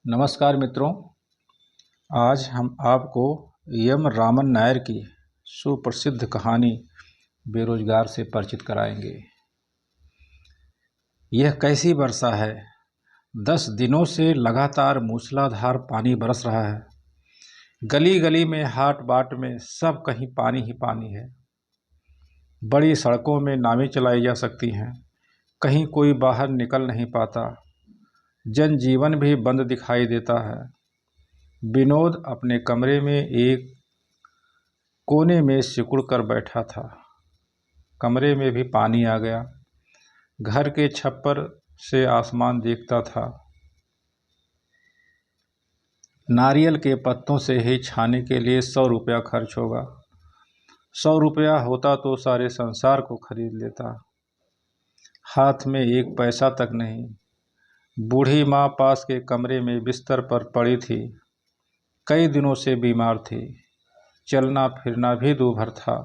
नमस्कार मित्रों। आज हम आपको एम रामन नायर की सुप्रसिद्ध कहानी बेरोजगार से परिचित कराएंगे। यह कैसी वर्षा है। 10 दिनों से लगातार मूसलाधार पानी बरस रहा है। गली गली में, हाट बाट में, सब कहीं पानी ही पानी है। बड़ी सड़कों में नावें चलाई जा सकती हैं, कहीं कोई बाहर निकल नहीं पाता। जनजीवन भी बंद दिखाई देता है। विनोद अपने कमरे में एक कोने में सिकुड़ कर बैठा था। कमरे में भी पानी आ गया। घर के छप्पर से आसमान देखता था। नारियल के पत्तों से ही छाने के लिए 100 रुपया खर्च होगा। 100 रुपया होता तो सारे संसार को खरीद लेता। हाथ में एक पैसा तक नहीं। बूढ़ी माँ पास के कमरे में बिस्तर पर पड़ी थी। कई दिनों से बीमार थी। चलना फिरना भी दूभर था।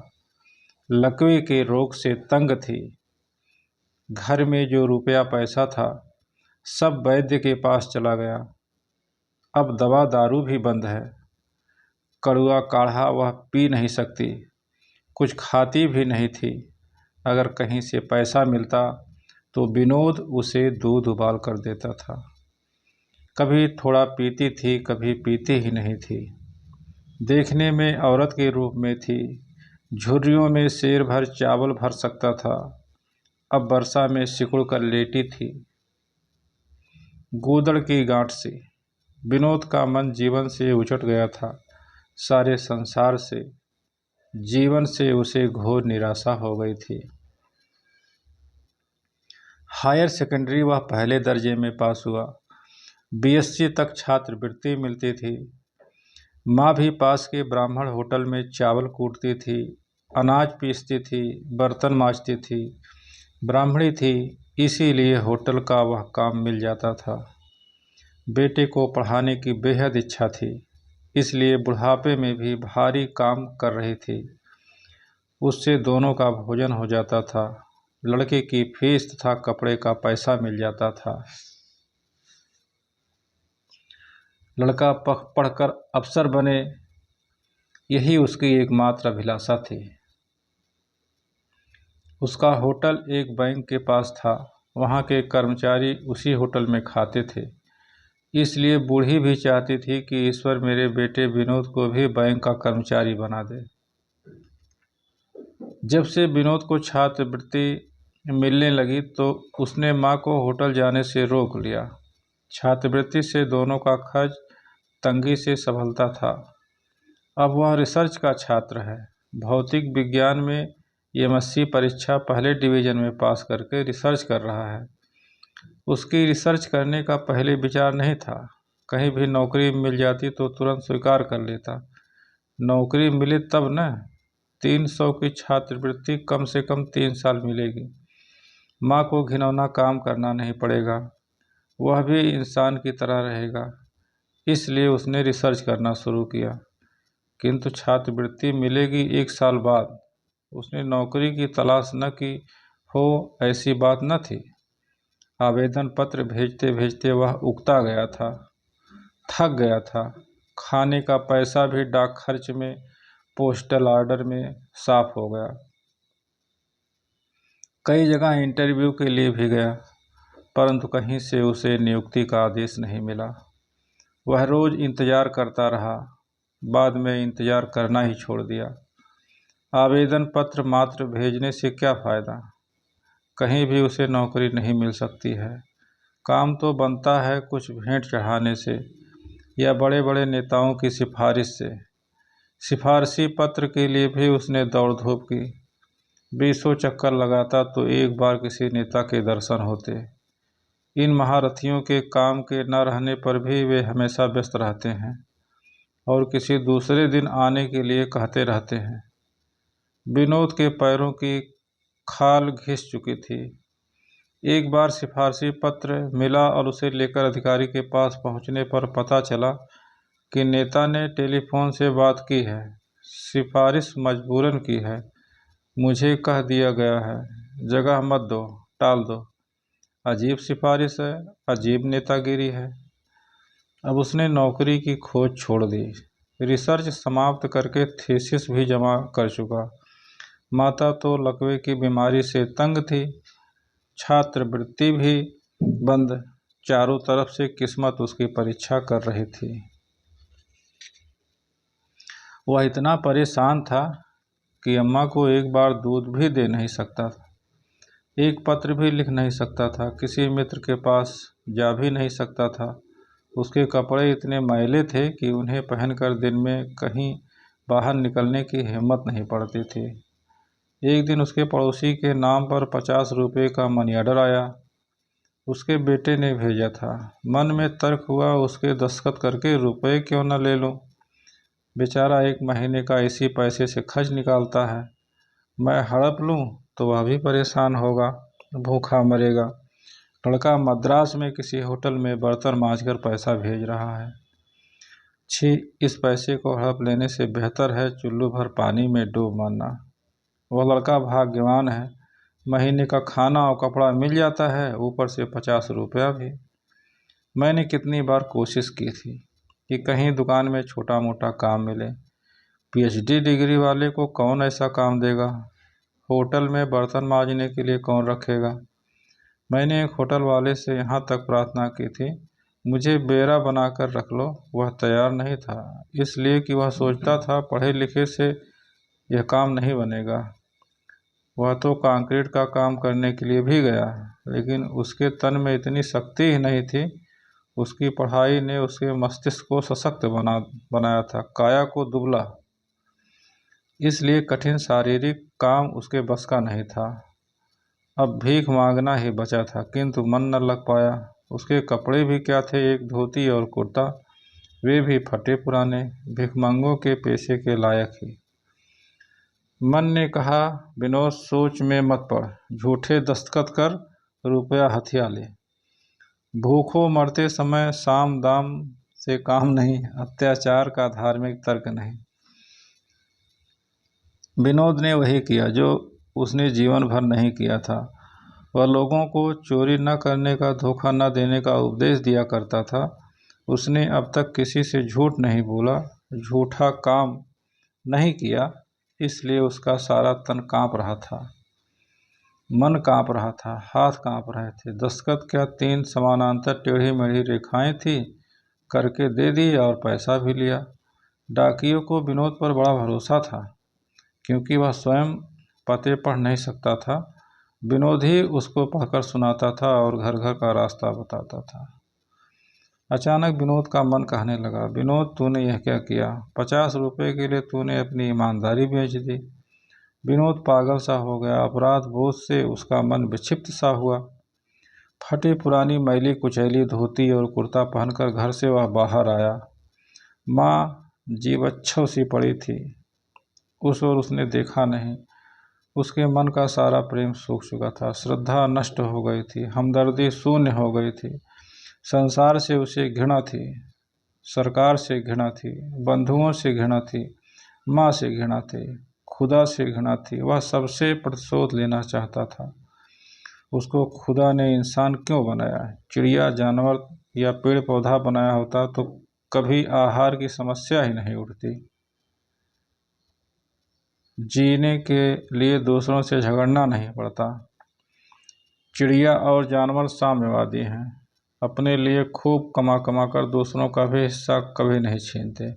लकवे के रोग से तंग थी। घर में जो रुपया पैसा था सब वैद्य के पास चला गया। अब दवा दारू भी बंद है। कड़वा काढ़ा वह पी नहीं सकती, कुछ खाती भी नहीं थी। अगर कहीं से पैसा मिलता तो विनोद उसे दूध उबाल कर देता था। कभी थोड़ा पीती थी, कभी पीती ही नहीं थी। देखने में औरत के रूप में थी। झुर्रियों में शेर भर चावल भर सकता था। अब वर्षा में सिकुड़ कर लेटी थी, गूदड़ की गांठ से। विनोद का मन जीवन से उचट गया था। सारे संसार से, जीवन से उसे घोर निराशा हो गई थी। हायर सेकेंडरी वह पहले दर्जे में पास हुआ। बीएससी तक छात्रवृत्ति मिलती थी। माँ भी पास के ब्राह्मण होटल में चावल कूटती थी, अनाज पीसती थी, बर्तन मांजती थी। ब्राह्मणी थी, इसीलिए होटल का वह काम मिल जाता था। बेटे को पढ़ाने की बेहद इच्छा थी, इसलिए बुढ़ापे में भी भारी काम कर रही थी। उससे दोनों का भोजन हो जाता था। लड़के की फीस तथा कपड़े का पैसा मिल जाता था। लड़का पढ़कर अफसर बने, यही उसकी एकमात्र अभिलाषा थी। उसका होटल एक बैंक के पास था। वहाँ के कर्मचारी उसी होटल में खाते थे। इसलिए बूढ़ी भी चाहती थी कि ईश्वर मेरे बेटे विनोद को भी बैंक का कर्मचारी बना दे। जब से विनोद को छात्रवृत्ति मिलने लगी तो उसने माँ को होटल जाने से रोक लिया। छात्रवृत्ति से दोनों का खर्च तंगी से संभलता था। अब वह रिसर्च का छात्र है। भौतिक विज्ञान में एमएससी परीक्षा पहले डिवीज़न में पास करके रिसर्च कर रहा है। उसकी रिसर्च करने का पहले विचार नहीं था। कहीं भी नौकरी मिल जाती तो तुरंत स्वीकार कर लेता। नौकरी मिले तब न। 300 की छात्रवृत्ति कम से कम 3 साल मिलेगी। माँ को घिनौना काम करना नहीं पड़ेगा। वह भी इंसान की तरह रहेगा। इसलिए उसने रिसर्च करना शुरू किया। किंतु छात्रवृत्ति मिलेगी 1 साल बाद। उसने नौकरी की तलाश न की हो ऐसी बात न थी। आवेदन पत्र भेजते भेजते वह उकता गया था, थक गया था। खाने का पैसा भी डाक खर्च में, पोस्टल ऑर्डर में साफ हो गया। कई जगह इंटरव्यू के लिए भी गया, परंतु कहीं से उसे नियुक्ति का आदेश नहीं मिला। वह रोज़ इंतज़ार करता रहा, बाद में इंतज़ार करना ही छोड़ दिया। आवेदन पत्र मात्र भेजने से क्या फ़ायदा। कहीं भी उसे नौकरी नहीं मिल सकती है। काम तो बनता है कुछ भेंट चढ़ाने से या बड़े बड़े नेताओं की सिफारिश से। सिफारशी पत्र के लिए भी उसने दौड़ धूप की। 20 चक्कर लगाता तो एक बार किसी नेता के दर्शन होते। इन महारथियों के काम के न रहने पर भी वे हमेशा व्यस्त रहते हैं और किसी दूसरे दिन आने के लिए कहते रहते हैं। विनोद के पैरों की खाल घिस चुकी थी। एक बार सिफारशी पत्र मिला और उसे लेकर अधिकारी के पास पहुंचने पर पता चला कि नेता ने टेलीफोन से बात की है। सिफारिश मजबूरन की है। मुझे कह दिया गया है, जगह मत दो, टाल दो। अजीब सिफारिश है, अजीब नेतागिरी है। अब उसने नौकरी की खोज छोड़ दी, रिसर्च समाप्त करके थीसिस भी जमा कर चुका। माता तो लकवे की बीमारी से तंग थी, छात्रवृत्ति भी बंद, चारों तरफ से किस्मत उसकी परीक्षा कर रही थी। वह इतना परेशान था कि अम्मा को एक बार दूध भी दे नहीं सकता था, एक पत्र भी लिख नहीं सकता था, किसी मित्र के पास जा भी नहीं सकता था। उसके कपड़े इतने मैले थे कि उन्हें पहनकर दिन में कहीं बाहर निकलने की हिम्मत नहीं पड़ती थी। एक दिन उसके पड़ोसी के नाम पर 50 रुपये का मनी ऑर्डर आया। उसके बेटे ने भेजा था। मन में तर्क हुआ, उसके दस्तखत करके रुपए क्यों न ले लूं। बेचारा 1 महीने का इसी पैसे से खर्च निकालता है। मैं हड़प लूं तो वह भी परेशान होगा, भूखा मरेगा। लड़का मद्रास में किसी होटल में बर्तन मांजकर पैसा भेज रहा है। छी, इस पैसे को हड़प लेने से बेहतर है चुल्लू भर पानी में डूब मरना। वह लड़का भाग्यवान है, महीने का खाना और कपड़ा मिल जाता है, ऊपर से 50 रुपया भी। मैंने कितनी बार कोशिश की थी कि कहीं दुकान में छोटा मोटा काम मिले। पीएचडी डिग्री वाले को कौन ऐसा काम देगा, होटल में बर्तन मांजने के लिए कौन रखेगा। मैंने एक होटल वाले से यहाँ तक प्रार्थना की थी, मुझे बेरा बनाकर रख लो। वह तैयार नहीं था, इसलिए कि वह सोचता था पढ़े लिखे से यह काम नहीं बनेगा। वह तो कंक्रीट का काम करने के लिए भी गया, लेकिन उसके तन में इतनी शक्ति ही नहीं थी। उसकी पढ़ाई ने उसके मस्तिष्क को सशक्त बनाया था, काया को दुबला। इसलिए कठिन शारीरिक काम उसके बस का नहीं था। अब भीख मांगना ही बचा था, किंतु मन न लग पाया। उसके कपड़े भी क्या थे, एक धोती और कुर्ता, वे भी फटे पुराने, भिखमंगों के पेशे के लायक ही। मन ने कहा, विनोद सोच में मत पड़, झूठे दस्तखत कर, रुपया हथिया ले। भूखों मरते समय साम दाम से काम नहीं, अत्याचार का धार्मिक तर्क नहीं। विनोद ने वही किया जो उसने जीवन भर नहीं किया था। वह लोगों को चोरी न करने का, धोखा न देने का उपदेश दिया करता था। उसने अब तक किसी से झूठ नहीं बोला, झूठा काम नहीं किया, इसलिए उसका सारा तन कांप रहा था, मन कांप रहा था, हाथ कांप रहे थे। दस्तखत क्या 3 समानांतर टेढ़ी मेढ़ी रेखाएं थी, करके दे दी और पैसा भी लिया। डाकियों को विनोद पर बड़ा भरोसा था, क्योंकि वह स्वयं पते पढ़ नहीं सकता था। विनोद ही उसको पढ़कर सुनाता था और घर घर का रास्ता बताता था। अचानक विनोद का मन कहने लगा, विनोद तूने यह क्या किया, 50 रुपये के लिए तूने अपनी ईमानदारी बेच दी। विनोद पागल सा हो गया, अपराध बोध से उसका मन विक्षिप्त सा हुआ। फटी पुरानी मैली कुचैली धोती और कुर्ता पहनकर घर से वह बाहर आया। माँ जीवच्छव सी पड़ी थी, उस ओर उसने देखा नहीं। उसके मन का सारा प्रेम सूख चुका था, श्रद्धा नष्ट हो गई थी, हमदर्दी शून्य हो गई थी। संसार से उसे घृणा थी, सरकार से घृणा थी, बंधुओं से घृणा थी, माँ से घृणा थी, खुदा से घृणा थी। वह सबसे प्रतिशोध लेना चाहता था। उसको खुदा ने इंसान क्यों बनाया है? चिड़िया, जानवर या पेड़ पौधा बनाया होता तो कभी आहार की समस्या ही नहीं उठती। जीने के लिए दूसरों से झगड़ना नहीं पड़ता। चिड़िया और जानवर साम्यवादी हैं, अपने लिए खूब कमा कमा कर दूसरों का भी हिस्सा कभी नहीं छीनते।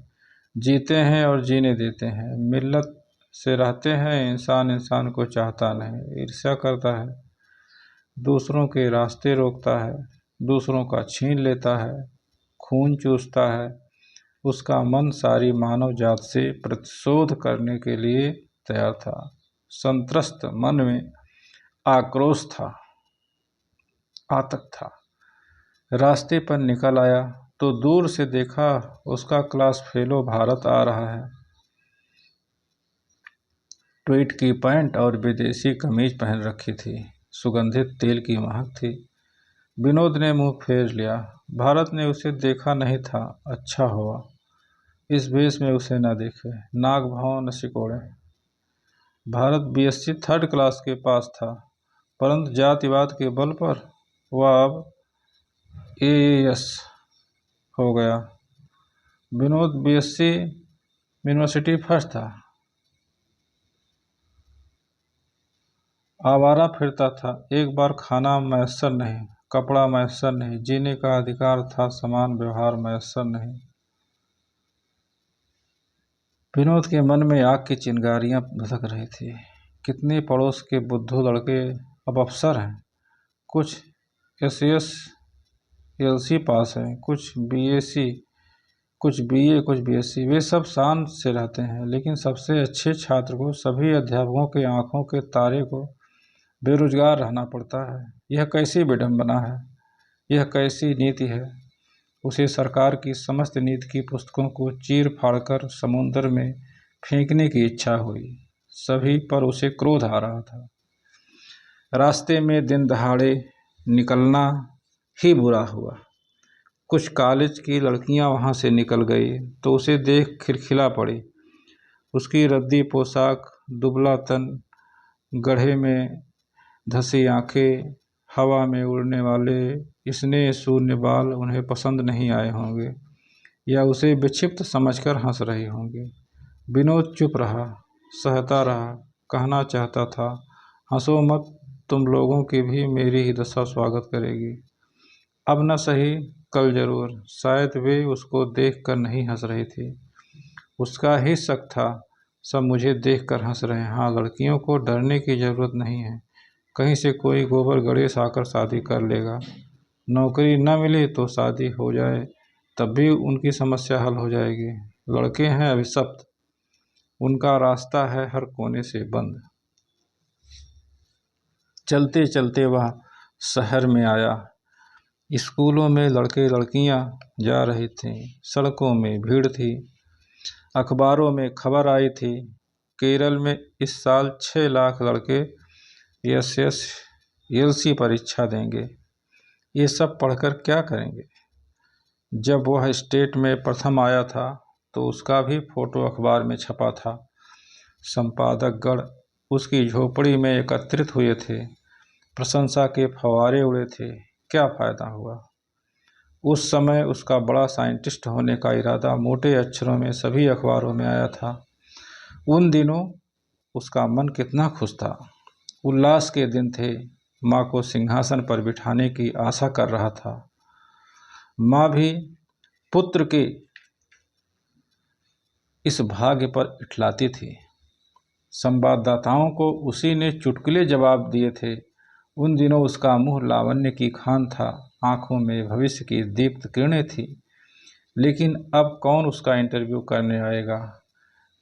जीते हैं और जीने देते हैं, मिल्लत से रहते हैं। इंसान इंसान को चाहता नहीं, ईर्ष्या करता है, दूसरों के रास्ते रोकता है, दूसरों का छीन लेता है, खून चूसता है। उसका मन सारी मानव जात से प्रतिशोध करने के लिए तैयार था। संत्रस्त मन में आक्रोश था, आतंक था। रास्ते पर निकल आया तो दूर से देखा उसका क्लास फेलो भारत आ रहा है। ट्वीट की पैंट और विदेशी कमीज पहन रखी थी, सुगंधित तेल की महक थी। विनोद ने मुंह फेर लिया। भारत ने उसे देखा नहीं था, अच्छा हुआ। इस भेष में उसे न देखे, नाक भाव न सिकोड़े। भारत बीएससी 3rd क्लास के पास था, परंतु जातिवाद के बल पर वह अब एएस हो गया। विनोद बीएससी यूनिवर्सिटी फर्स्ट था। आवारा फिरता था। एक बार खाना मैसर नहीं, कपड़ा मैसर नहीं, जीने का अधिकार था, समान व्यवहार मैसर नहीं। विनोद के मन में आग की चिंगारियां भड़क रही थी। कितने पड़ोस के बुद्धू लड़के अब अफसर हैं, कुछ एसएस एलसी पास हैं, कुछ बीएससी, कुछ बीए, कुछ बीएससी। वे सब शान से रहते हैं, लेकिन सबसे अच्छे छात्र को, सभी अध्यापकों के आंखों के तारे को बेरोजगार रहना पड़ता है। यह कैसी विडंबना है, यह कैसी नीति है। उसे सरकार की समस्त नीति की पुस्तकों को चीर फाड़कर समुद्र में फेंकने की इच्छा हुई। सभी पर उसे क्रोध आ रहा था। रास्ते में दिन दहाड़े निकलना ही बुरा हुआ। कुछ कॉलेज की लड़कियां वहां से निकल गई तो उसे देख खिलखिला पड़ी। उसकी रद्दी पोशाक, दुबला तन, गड्ढे में धसी आंखें, हवा में उड़ने वाले स्नेह शून्य बाल उन्हें पसंद नहीं आए होंगे, या उसे विक्षिप्त समझकर हंस रही होंगी। विनोद चुप रहा, सहता रहा। कहना चाहता था, हंसो मत, तुम लोगों की भी मेरी ही दशा स्वागत करेगी। अब न सही, कल जरूर। शायद वे उसको देखकर नहीं हंस रही थी। उसका ही शक था, सब मुझे देखकर हंस रहे हैं। हाँ, लड़कियों को डरने की जरूरत नहीं है। कहीं से कोई गोबर गणेश आकर शादी कर लेगा। नौकरी न मिले तो शादी हो जाए, तब भी उनकी समस्या हल हो जाएगी। लड़के हैं अभिशप्त, उनका रास्ता है हर कोने से बंद। चलते चलते वह शहर में आया। स्कूलों में लड़के लड़कियां जा रही थीं, सड़कों में भीड़ थी। अखबारों में खबर आई थी, केरल में इस साल 6 लाख लड़के एसएसएलसी परीक्षा देंगे। ये सब पढ़कर क्या करेंगे? जब वह स्टेट में प्रथम आया था तो उसका भी फोटो अखबार में छपा था। संपादक गण उसकी झोपड़ी में एकत्रित हुए थे। प्रशंसा के फव्वारे उड़े थे। क्या फायदा हुआ? उस समय उसका बड़ा साइंटिस्ट होने का इरादा मोटे अक्षरों में सभी अखबारों में आया था। उन दिनों उसका मन कितना खुश था। उल्लास के दिन थे। माँ को सिंहासन पर बिठाने की आशा कर रहा था। माँ भी पुत्र के इस भाग्य पर इठलाती थी। संवाददाताओं को उसी ने चुटकुले जवाब दिए थे। उन दिनों उसका मुंह लावण्य की खान था, आंखों में भविष्य की दीप्त किरणें थी। लेकिन अब कौन उसका इंटरव्यू करने आएगा?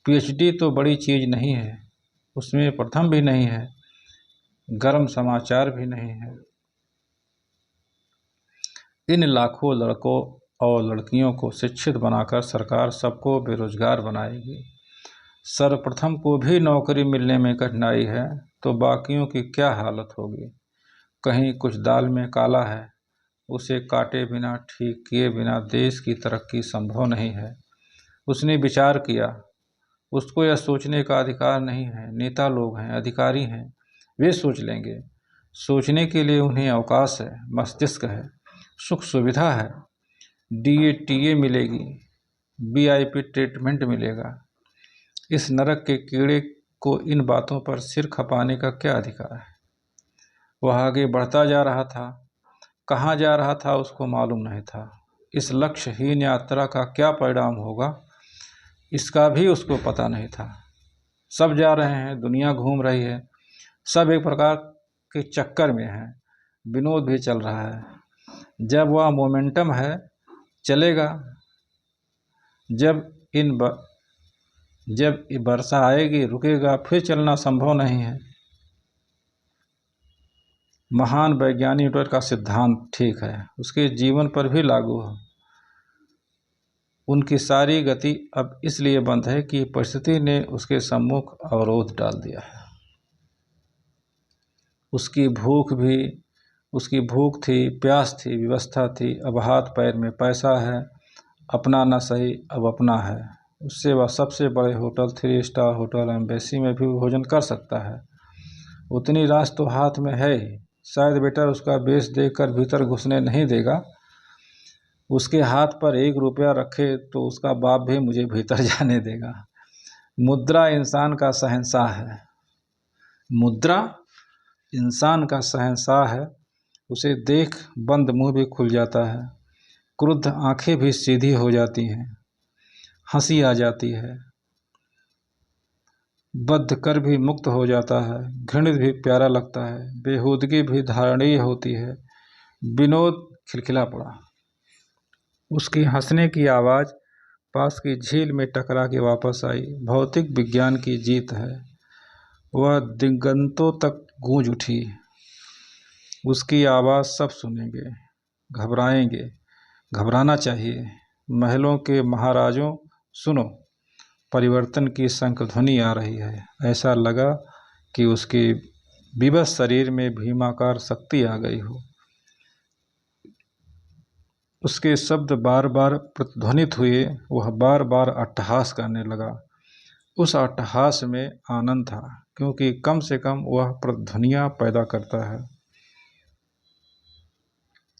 पीएचडी तो बड़ी चीज नहीं है, उसमें प्रथम भी नहीं है, गर्म समाचार भी नहीं है। इन लाखों लड़कों और लड़कियों को शिक्षित बनाकर सरकार सबको बेरोजगार बनाएगी। सर्वप्रथम को भी नौकरी मिलने में कठिनाई है तो बाकियों की क्या हालत होगी? कहीं कुछ दाल में काला है, उसे काटे बिना, ठीक किए बिना देश की तरक्की संभव नहीं है। उसने विचार किया। उसको यह सोचने का अधिकार नहीं है। नेता लोग हैं, अधिकारी हैं, वे सोच लेंगे। सोचने के लिए उन्हें अवकाश है, मस्तिष्क है, सुख सुविधा है, डीए टीए मिलेगी, वीआईपी ट्रीटमेंट मिलेगा। इस नरक के कीड़े को इन बातों पर सिर खपाने का क्या अधिकार है? वह आगे बढ़ता जा रहा था। कहाँ जा रहा था उसको मालूम नहीं था। इस लक्ष्यहीन यात्रा का क्या परिणाम होगा इसका भी उसको पता नहीं था। सब जा रहे हैं, दुनिया घूम रही है, सब एक प्रकार के चक्कर में है। विनोद भी चल रहा है। जब वह मोमेंटम है, चलेगा। जब वर्षा आएगी, रुकेगा, फिर चलना संभव नहीं है। महान वैज्ञानिक न्यूटन का सिद्धांत ठीक है, उसके जीवन पर भी लागू है। उनकी सारी गति अब इसलिए बंद है कि परिस्थिति ने उसके सम्मुख अवरोध डाल दिया है। उसकी भूख थी, प्यास थी, व्यवस्था थी। अब हाथ पैर में पैसा है, अपना न सही अब अपना है। उससे वह सबसे बड़े होटल, 3 स्टार होटल, एम्बेसी में भी भोजन कर सकता है। उतनी रास तो हाथ में है ही। शायद बेटर उसका बेस देखकर भीतर घुसने नहीं देगा। उसके हाथ पर 1 रुपया रखे तो उसका बाप भी मुझे भीतर जाने देगा। मुद्रा इंसान का शहंशाह है। मुद्रा इंसान का शहंशाह है। उसे देख बंद मुंह भी खुल जाता है, क्रुद्ध आंखें भी सीधी हो जाती हैं, हंसी आ जाती है, बद्ध कर भी मुक्त हो जाता है, घृणित भी प्यारा लगता है, बेहूदगी भी धारणीय होती है। विनोद खिलखिला पड़ा। उसकी हंसने की आवाज़ पास की झील में टकरा के वापस आई। भौतिक विज्ञान की जीत है। वह दिगंतों तक गूंज उठी। उसकी आवाज़ सब सुनेंगे, घबराएंगे, घबराना चाहिए। महलों के महाराजों, सुनो, परिवर्तन की शंखध्वनि आ रही है। ऐसा लगा कि उसके विवश शरीर में भीमाकार शक्ति आ गई हो। उसके शब्द बार बार प्रतिध्वनित हुए। वह बार बार अट्टहास करने लगा। उस अट्टहास में आनंद था, क्योंकि कम से कम वह प्रतिध्वनियाँ पैदा करता है।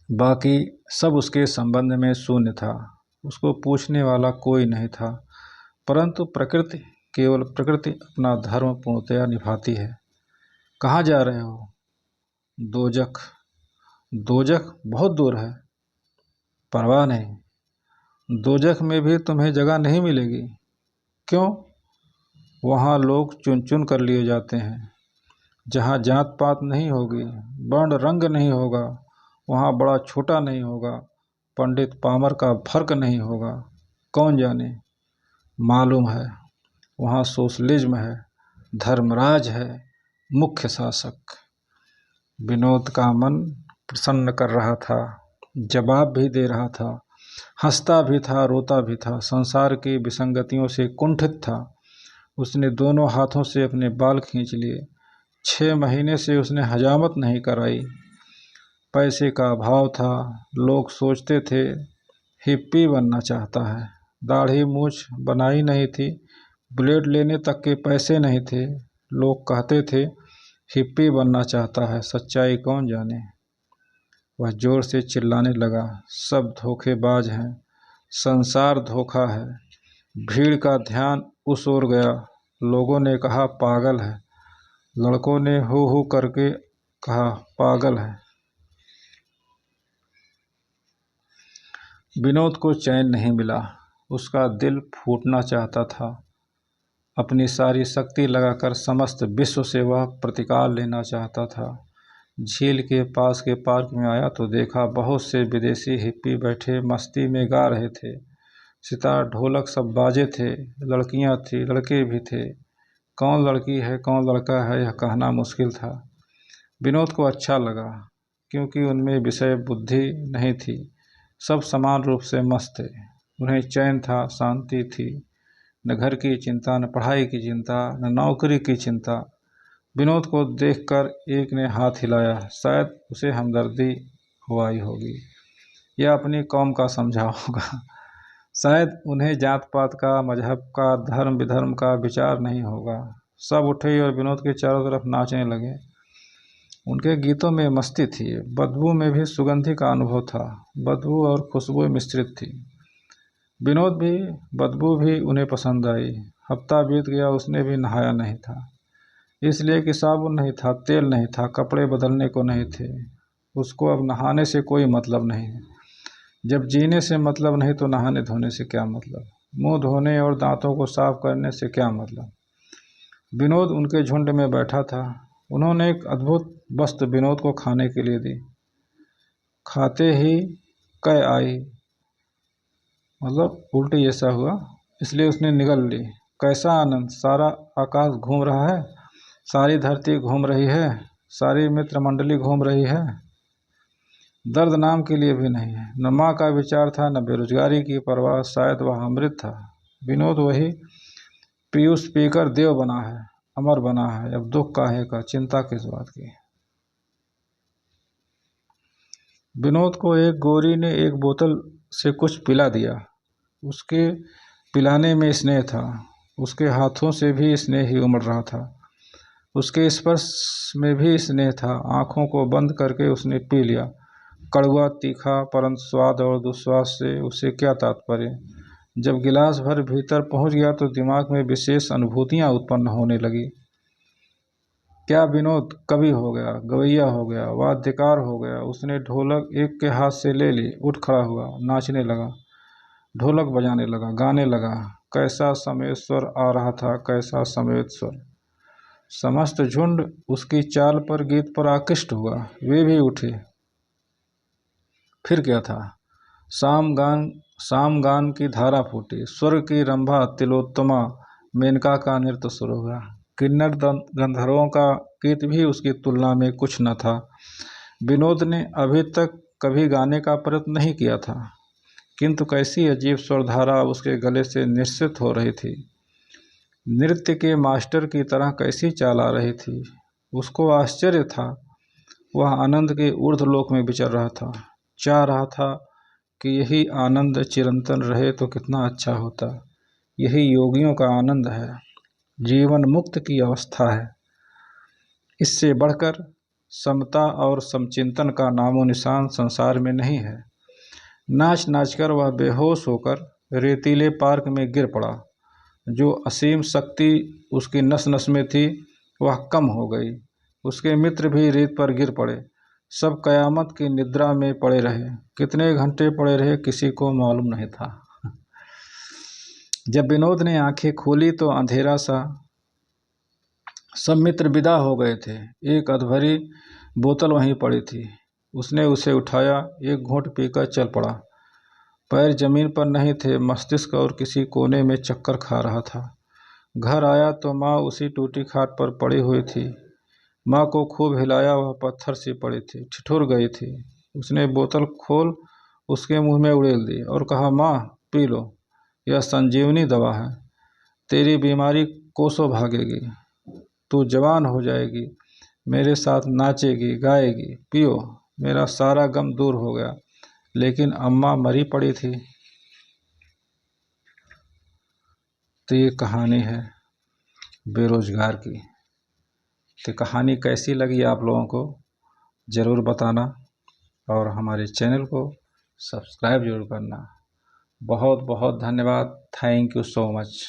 बाकी सब उसके संबंध में शून्य था। उसको पूछने वाला कोई नहीं था। परंतु प्रकृति, केवल प्रकृति अपना धर्म पूर्णतया निभाती है। कहाँ जा रहे हो? दोजख। दोजख बहुत दूर है। परवाह नहीं, दोजख में भी तुम्हें जगह नहीं मिलेगी। क्यों? वहाँ लोग चुन चुन कर लिए जाते हैं। जहाँ जात पात नहीं होगी, वर्ण रंग नहीं होगा, वहाँ बड़ा छोटा नहीं होगा, पंडित पामर का फर्क नहीं होगा। कौन जाने, मालूम है वहाँ सोशलिज्म है, धर्मराज है, मुख्य शासक। विनोद का मन प्रसन्न कर रहा था, जवाब भी दे रहा था, हंसता भी था, रोता भी था, संसार की विसंगतियों से कुंठित था। उसने दोनों हाथों से अपने बाल खींच लिए। 6 महीने से उसने हजामत नहीं कराई। पैसे का अभाव था। लोग सोचते थे हिप्पी बनना चाहता है। दाढ़ी मूछ बनाई नहीं थी, ब्लेड लेने तक के पैसे नहीं थे। लोग कहते थे हिप्पी बनना चाहता है। सच्चाई कौन जाने। वह जोर से चिल्लाने लगा, सब धोखेबाज हैं, संसार धोखा है। भीड़ का ध्यान उस ओर गया। लोगों ने कहा पागल है। लड़कों ने हो हो करके कहा पागल है। विनोद को चैन नहीं मिला। उसका दिल फूटना चाहता था। अपनी सारी शक्ति लगाकर समस्त विश्व से वह प्रतिकार लेना चाहता था। झील के पास के पार्क में आया तो देखा बहुत से विदेशी हिप्पी बैठे मस्ती में गा रहे थे। सितार, ढोलक सब बाजे थे। लड़कियां थी, लड़के भी थे। कौन लड़की है कौन लड़का है यह कहना मुश्किल था। विनोद को अच्छा लगा, क्योंकि उनमें विषय बुद्धि नहीं थी। सब समान रूप से मस्त थे। उन्हें चैन था, शांति थी। न घर की चिंता, न पढ़ाई की चिंता, न नौकरी की चिंता। विनोद को देखकर एक ने हाथ हिलाया। शायद उसे हमदर्दी हो आई होगी या अपनी कौम का समझा होगा। शायद उन्हें जात पात का, मजहब का, धर्म विधर्म का विचार नहीं होगा। सब उठे और विनोद के चारों तरफ नाचने लगे। उनके गीतों में मस्ती थी। बदबू में भी सुगंधी का अनुभव था। बदबू और खुशबू मिश्रित थी। विनोद भी, बदबू भी उन्हें पसंद आई। हफ्ता बीत गया, उसने भी नहाया नहीं था। इसलिए कि साबुन नहीं था, तेल नहीं था, कपड़े बदलने को नहीं थे। उसको अब नहाने से कोई मतलब नहीं है। जब जीने से मतलब नहीं तो नहाने धोने से क्या मतलब। मुंह धोने और दांतों को साफ करने से क्या मतलब। विनोद उनके झुंड में बैठा था। उन्होंने एक अद्भुत वस्तु विनोद को खाने के लिए दी। खाते ही कै आई, मतलब उल्टी जैसा हुआ, इसलिए उसने निगल ली। कैसा आनंद, सारा आकाश घूम रहा है, सारी धरती घूम रही है, सारी मित्र मंडली घूम रही है। दर्द नाम के लिए भी नहीं है। न माँ का विचार था, न बेरोजगारी की परवाह। शायद वह अमृत था। विनोद वही पीयूष पीकर देव बना है, अमर बना है। अब दुख काहे का, चिंता किस बात की। विनोद को एक गोरी ने एक बोतल से कुछ पिला दिया। उसके पिलाने में स्नेह था। उसके हाथों से भी स्नेह ही उमड़ रहा था। उसके स्पर्श में भी स्नेह था। आंखों को बंद करके उसने पी लिया। कड़वा तीखा परंतु स्वाद और दुस्वाद से उसे क्या तात्पर्य। जब गिलास भर भीतर पहुंच गया तो दिमाग में विशेष अनुभूतियां उत्पन्न होने लगी। क्या विनोद कवि हो गया, गवैया हो गया, वाद्यकार हो गया। उसने ढोलक एक के हाथ से ले ली, उठ खड़ा हुआ, नाचने लगा, ढोलक बजाने लगा, गाने लगा। कैसा समेत स्वर आ रहा था, कैसा समेत स्वर। समस्त झुंड उसकी चाल पर, गीत पर आकृष्ट हुआ। वे भी उठे। फिर क्या था, सामगान की धारा फूटी, स्वर्ग की रंभा तिलोत्तमा मेनका का नृत्य शुरू हुआ। किन्नर गंधर्वों का गीत भी उसकी तुलना में कुछ न था। विनोद ने अभी तक कभी गाने का प्रयत्न नहीं किया था, किंतु कैसी अजीब स्वरधारा उसके गले से निश्चित हो रही थी। नृत्य के मास्टर की तरह कैसी चाल आ रही थी। उसको आश्चर्य था। वह आनंद के ऊर्ध्वलोक में विचर रहा था। चाह रहा था कि यही आनंद चिरंतन रहे तो कितना अच्छा होता। यही योगियों का आनंद है, जीवन मुक्त की अवस्था है। इससे बढ़कर समता और समचिंतन का नामो निशान संसार में नहीं है। नाच नाचकर वह बेहोश होकर रेतीले पार्क में गिर पड़ा। जो असीम शक्ति उसकी नस नस में थी वह कम हो गई। उसके मित्र भी रेत पर गिर पड़े। सब कयामत की निद्रा में पड़े रहे। कितने घंटे पड़े रहे किसी को मालूम नहीं था। जब विनोद ने आंखें खोली तो अंधेरा सा। सब मित्र विदा हो गए थे। एक अधभरी बोतल वहीं पड़ी थी। उसने उसे उठाया, एक घूंट पीकर चल पड़ा। पैर जमीन पर नहीं थे, मस्तिष्क और किसी कोने में चक्कर खा रहा था। घर आया तो माँ उसी टूटी खाट पर पड़ी हुई थी। माँ को खूब हिलाया, वह पत्थर सी पड़ी थी, ठिठुर गई थी। उसने बोतल खोल उसके मुंह में उड़ेल दी और कहा, माँ पी लो, यह संजीवनी दवा है। तेरी बीमारी कोसों भागेगी, तू जवान हो जाएगी, मेरे साथ नाचेगी गाएगी। पियो, मेरा सारा गम दूर हो गया। लेकिन अम्मा मरी पड़ी थी। तो ये कहानी है बेरोजगार की। तो कहानी कैसी लगी आप लोगों को ज़रूर बताना और हमारे चैनल को सब्सक्राइब जरूर करना। बहुत बहुत धन्यवाद। Thank you so much.